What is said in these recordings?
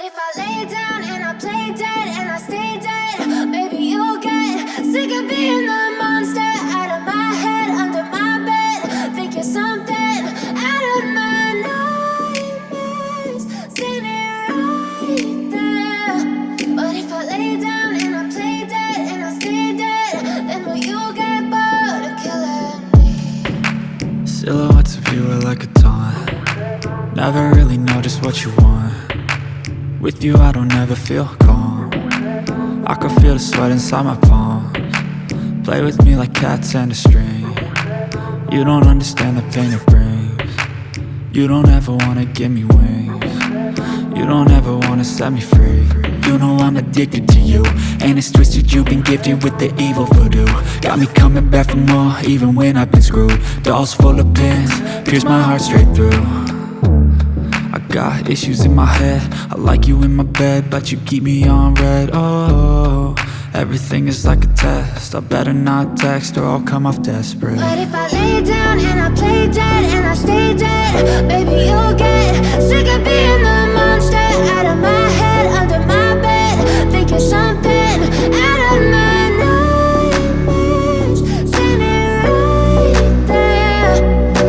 But if I lay down and I play dead and I stay dead, maybe you'll get sick of being the monster out of my head, under my bed. Think you're something out of my nightmares, standing right there. But if I lay down and I play dead and I stay dead, then will you get bored of killing me? Silhouettes of you are like a taunt. Never really know just what you want. With you I don't ever feel calm. I can feel the sweat inside my palms. Play with me like cats and a string. You don't understand the pain it brings. You don't ever wanna give me wings. You don't ever wanna set me free. You know I'm addicted to you, and it's twisted, you've been gifted with the evil voodoo. Got me coming back for more, even when I've been screwed. Dolls full of pins, pierce my heart straight through. I got issues in my head, I like you in my bed, but you keep me on red. Oh, everything is like a test, I better not text or I'll come off desperate. But if I lay down and I play dead and I stay dead, baby you'll get sick of being the monster out of my head, under my bed. Think you're something out of my nightmares, standing right there.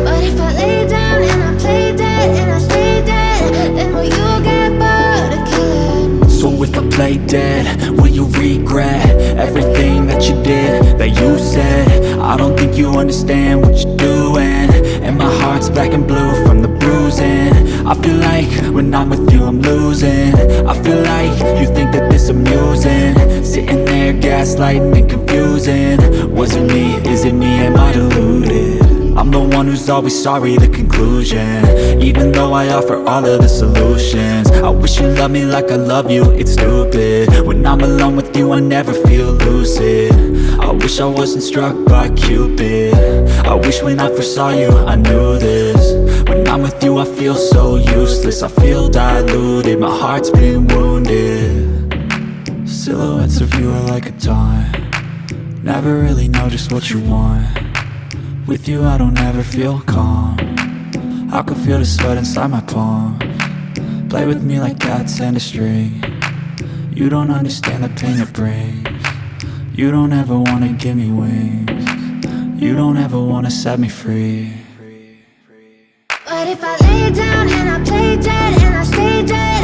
But if I lay down and I play dead and I stay dead, then will you get bored of killing me? So if I play dead, will you regret everything that you did, that you said? I don't think you understand what you're doing, and my heart's black and blue from the bruising. I feel like when I'm with you I'm losing. I feel like you think that this amusing, sitting there gaslighting and confusing. Was it me? Is it me? Am I deluded? I'm the one who's always sorry, the conclusion, even though I offer all of the solutions. I wish you loved me like I love you, it's stupid. When I'm alone with you I never feel lucid. I wish I wasn't struck by Cupid. I wish when I first saw you I knew this. When I'm with you I feel so useless, I feel diluted, my heart's been wounded. Silhouettes of you are like a taunt. Never really know just what you want. With you I don't ever feel calm. I can feel the sweat inside my palms. Play with me like cats and a string. You don't understand the pain it brings. You don't ever wanna give me wings. You don't ever wanna set me free. But if I lay down and I play dead and I stay dead,